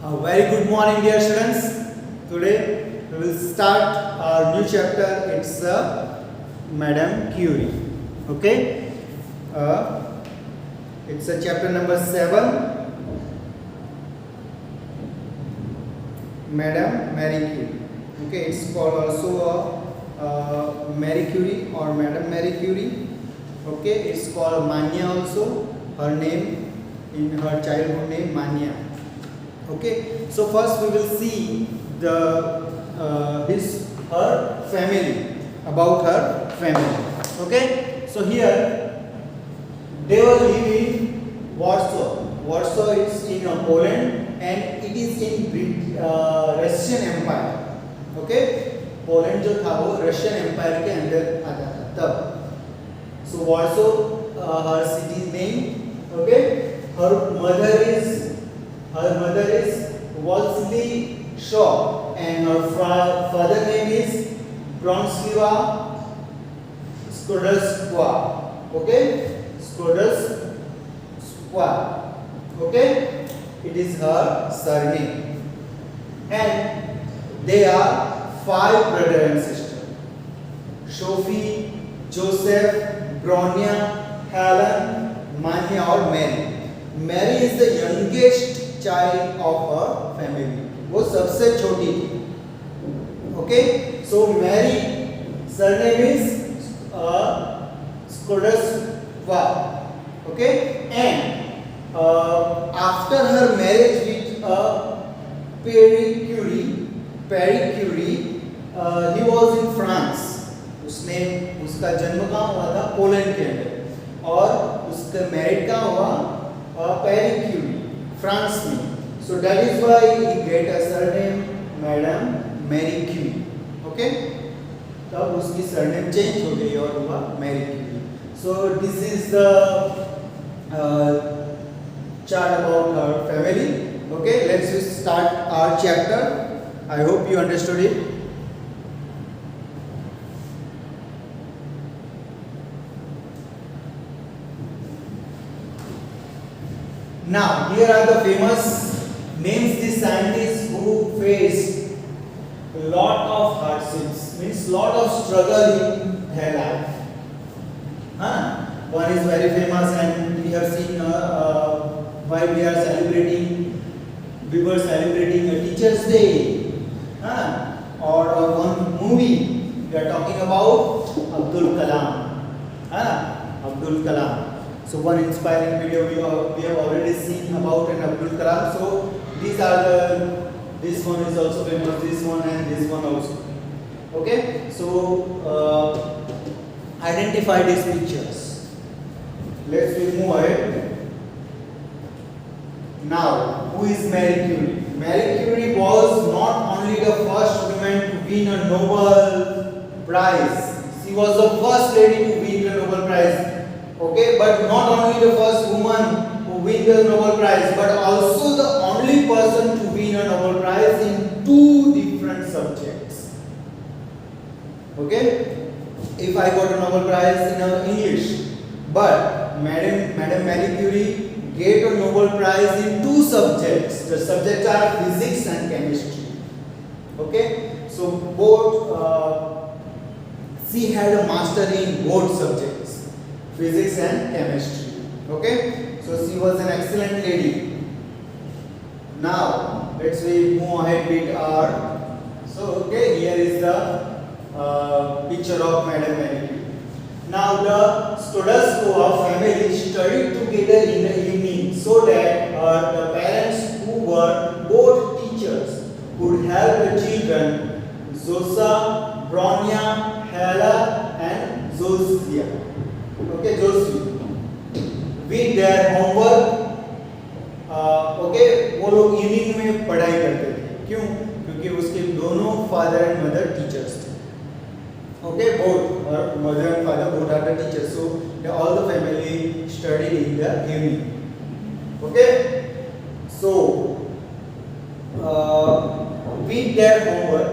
A very good morning, dear students. Today we will start our new chapter. It's Madame Curie. Okay, it's a chapter number 7, Madame Marie Curie. Okay, it's called also Marie Curie or Madame Marie Curie. Okay, it's called Mania also. Her name in her childhood name Mania. Okay, so first we will see her family, about her family. Okay, so here they were living in Warsaw. Warsaw is in Poland and it is in Russian Empire. Okay, Poland जो था वो Russian empire के अंदर आता था तब. So Warsaw, her city name. Okay, her mother is Wolsey Shaw and her father name is Bronislaw Skodowska. Okay, Skodowska. Okay, it is her surname, and they are 5 brothers and sisters: Sophie, Joseph, Bronia, Helen, Mania or Mary. Mary is the youngest child of her family. वो सबसे छोटी थी. Okay, so Mary surname is Skodowska. Okay, and after her marriage with Pierre Curie, he was in France. उसका जन्म कहाँ हुआ था? Poland के अंदर. और उसका मैरिड कहाँ हुआ? पेरी क्यूरी, फ्रांस में. So that is why he get a surname Madame Marie Curie. Okay, तब उसकी surname change हो गई और हुआ Marie Curie. So this is the chart about her family. Okay, let's just start our chapter. I hope you understood it. Now, here are the famous names, the scientists who faced a lot of hardships, means lot of struggle in their life. One is very famous, and we have seen why we were celebrating a Teachers' Day, or one movie we are talking about Abdul Kalam. Abdul Kalam. So one inspiring video we have already seen about an Abdul Kalam. So these are this one is also famous, this one and this one also. Okay, so identify these pictures. Let's move ahead. Now, who is Marie Curie? Marie Curie was not only the first woman to win a Nobel Prize. She was the first lady to win the Nobel Prize. Okay, but not only the first woman who win the Nobel Prize, but also the only person to win a Nobel Prize in 2 different subjects. Okay, if I got a Nobel Prize in English, but Madame Marie Curie get a Nobel Prize in 2 subjects. The subjects are physics and chemistry. Okay, so both she had a mastery in both subjects, physics and chemistry. Okay, so she was an excellent lady. Now let's move ahead with our. So okay, here is the picture of Madame Marie Curie. Now the Skodowska family studied together in the evening so that the parents, who were both teachers, could help the children Zosa, Bronia, Hela and Zosia. Okay, Josie, with their homework. Okay, वो लोग evening में पढ़ाई करते थे. क्यों? क्योंकि उसके दोनों फादर एंड मदर टीचर्स थे. Okay, both her mother and father both are the teachers. So all the family studied in the evening. Okay, so with their homework,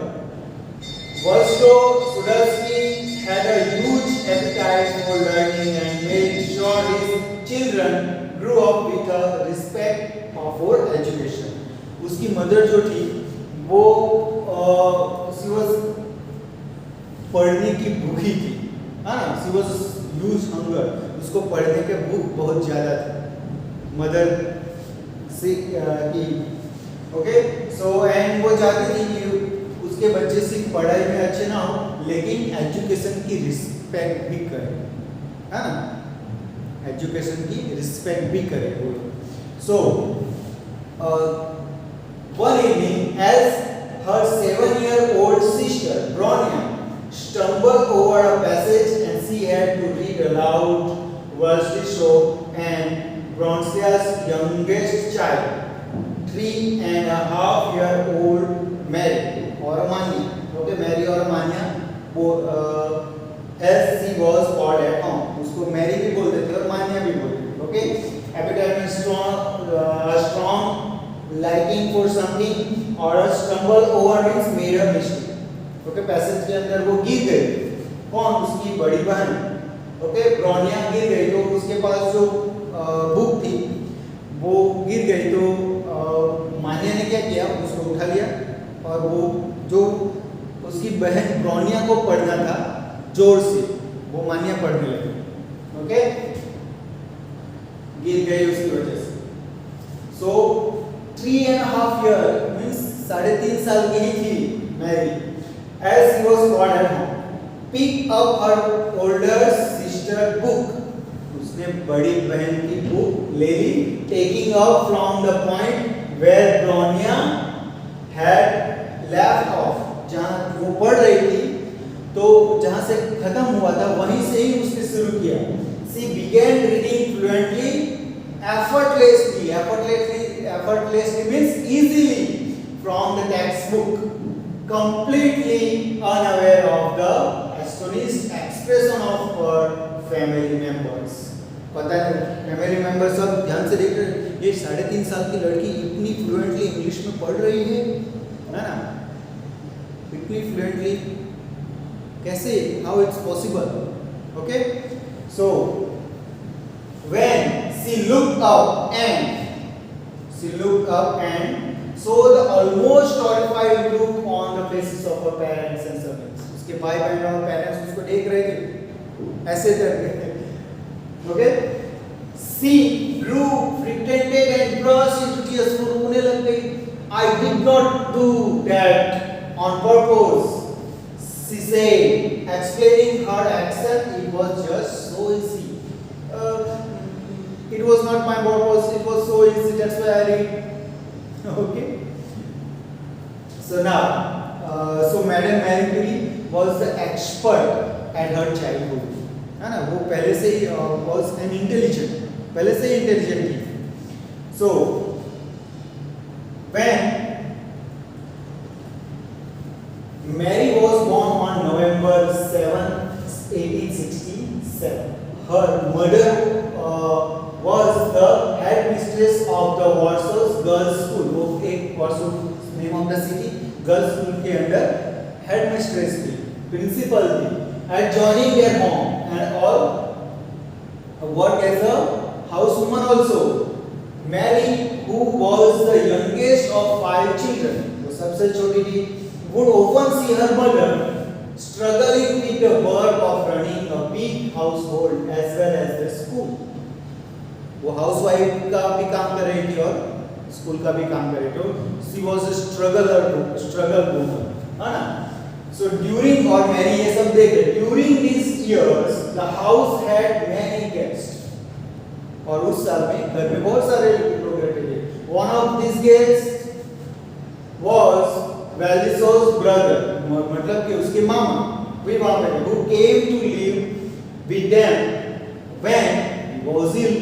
Skodowski had a huge appetite for learning and made sure his children grew up with a respect for education. उसकी mother जो थी वो she was पढ़ने की भूखी थी, है ना, शी वाज ह्यूज हंगर, उसको पढ़ने के भूख बहुत ज़्यादा थी मदर से की। ओके, सो एंड वो चाहती थी कि उसके बच्चे सिर्फ पढ़ाई में अच्छे ना हो लेकिन एजुकेशन की रिस्पेक्ट भी करे, है ना, एजुकेशन की रिस्पेक्ट भी करे वो। सो one evening, as her 7-year-old sister Bronya stumbled over a passage and she had to read aloud verses of and Bronzia's youngest child, 3.5-year-old Mary or Mania. Okay, Mary or Mania, as she was called at home. उसको Mary भी बोलते थे और मानिया भी बोलते थे. Okay, appetite strong liking for something or a stumble over means made a mistake. Okay, passage के अंदर वो गिर गई. कौन? उसकी बड़ी बहन. ओके, ब्रोनिया गिर गई तो उसके पास जो बुक थी वो गिर गई तो मानिया ने क्या किया, उसको उठा लिया और वो जो उसकी बहन ब्रोनिया को पढ़ना था जोर से वो मानिया पढ़ने लगी. ओके, गिर गई उसकी वजह से. सो 3.5 years means 3.5 साल की ही थी Mary. As he was called at home, pick up her older sister book. उसने बड़ी बहन की बुक ले ली, taking up from the point where Bronya had left off. जहाँ वो पढ़ रही थी तो जहाँ से खत्म हुआ था वहीं से ही उसने शुरू किया. She began reading fluently, effortlessly means easily from the textbook, completely unaware of the astonished expression of her family members. पता है फैमिली मेंबर सब ध्यान से देख रहे हैं, ये 3.5 साल की लड़की इतनी फ्लुएंटली इंग्लिश में पढ़ रही है ना, इतनी फ्लुएंटली कैसे, how it's possible. Okay, so when she looked up and saw the almost horrified look on the faces of her parents and servants. उसके भाई बहन और पेरेंट्स उसको देख रहे थे ऐसे करके. Okay, she grew frightened and burst into tears. वो रोने लग गई. I did not do that on purpose, she said, explaining her action. It was just so easy. It was not my purpose. It was so easy. That's why I did. Okay. So now, so Madame Marie Curie was the expert at her childhood. है ना, वो पहले से ही was an intelligent, पहले से ही intelligent थी. So when Mary was born on November 7, 1867. Her mother was the headmistress of the Warsaw Girls' School. वो एक Warsaw name of the city, girls' school के अंदर headmistress थी, principal थी. And joining their home and all worked as a housewoman also. Mary, who was the youngest of 5 children, वो सबसे छोटी थी, would often see her mother struggling with the work of running a big household as well as the school. वो housewife का भी काम कर रही थी और स्कूल का भी काम कर रही थी. She was a struggle woman, है ना. So during और मैंने ये सब देख रहे. During these years, the house had many guests. और उस साल में घर में बहुत सारे लोग रहते थे. One of these guests was Valdis's brother, मतलब कि उसके मामा भी वहाँ पे थे. Who came to live with them when he was ill.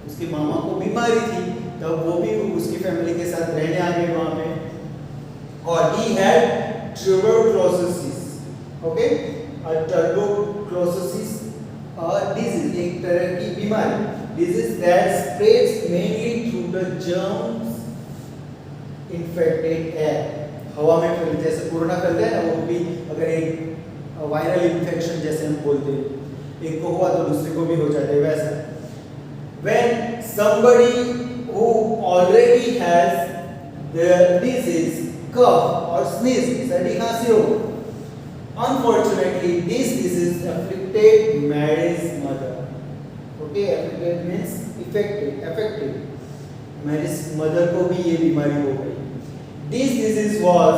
उसके मामा को बीमारी थी तब वो भी उसकी फैमिली के साथ रहने आ गए वहाँ पे. और he had tuberculosis. Okay, a tuberculosis disease, एक तरह की बीमारी, disease that spreads mainly through the germs infected air. हवा में फैलते, जैसे कोरोना फैलता है ना, वो भी अगर एक वायरल इन्फेक्शन जैसे हम बोलते हैं, एक को हुआ तो दूसरे को भी हो जाता है वैसा. When somebody who already has the disease, cough or sneeze, सर्दी खांसी हो. Unfortunately, this disease afflicted Mary's mother. Okay, afflicted means affected. Mary's mother को भी ये बीमारी हो गई. This disease was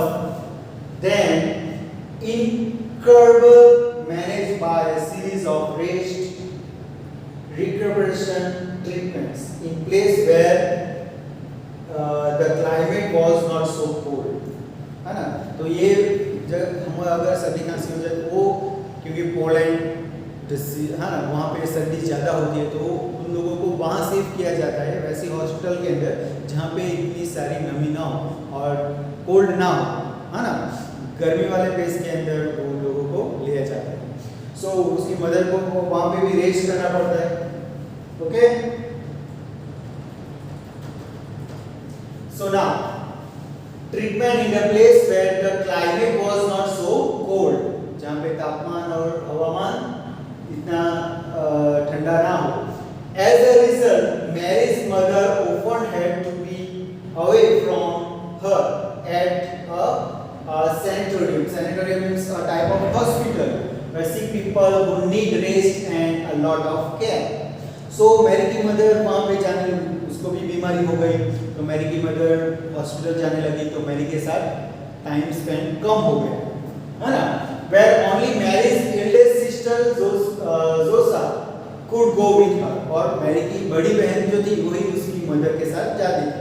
then incurable, managed by a series of rest, recuperation treatments in place where the climate was not so cold. है ना? तो ये जब हम अगर सर्दी खांसी हो जाए तो वो क्योंकि पोलैंड है ना, वहाँ पे सर्दी ज़्यादा होती है तो उन लोगों को वहाँ सेव किया जाता है वैसे हॉस्पिटल के अंदर जहाँ पे इतनी सारी नमी ना हो और कोल्ड ना हो, है ना, गर्मी वाले प्लेस के अंदर उन लोगों को लिया जाता है. सो उसकी मदर को वहाँ पे भी रेस्ट करना पड़ता है. Okay, so now treatment in the place where the climate was not so cold, जहाँ पे तापमान और हवामान इतना ठंडा ना हो. As a result, Mary's mother often had to be away from her at a sanatorium. Sanatorium means a type of hospital where sick people who need rest and a lot of care. So Mary की mother वहाँ पे जाने लगी, उसको भी बीमारी हो गई तो मैरी की मदर हॉस्पिटल जाने लगी तो मैरी के साथ टाइम स्पेंड कम हो गया, है ना. Where only Mary's eldest sister Zosa could go with her, और मैरी की बड़ी बहन जो थी वही उसकी मदर के साथ जाती थी.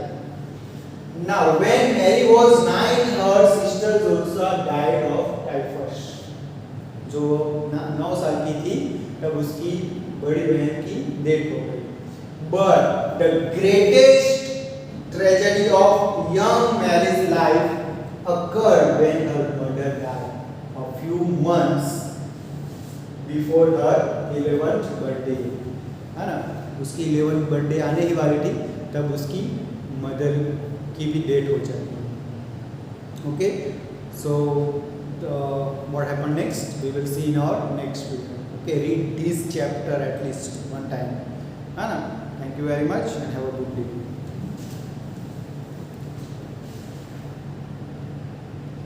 Now when Mary was 9, her sister Zosa died of typhus. जो 9 साल की थी तब उसकी बड़ी बहन की डेथ हो गई. But the greatest tragedy of young Mary's life occurred when her mother died a few months before her 11th birthday, है ना. उसकी 11th बर्थडे आने ही वाली थी तब उसकी मदर की भी डेथ हो जाती है. Okay, so what happened next we will see in our next video. Okay, read this chapter at least one time, है ना. Thank you very much and have a good day.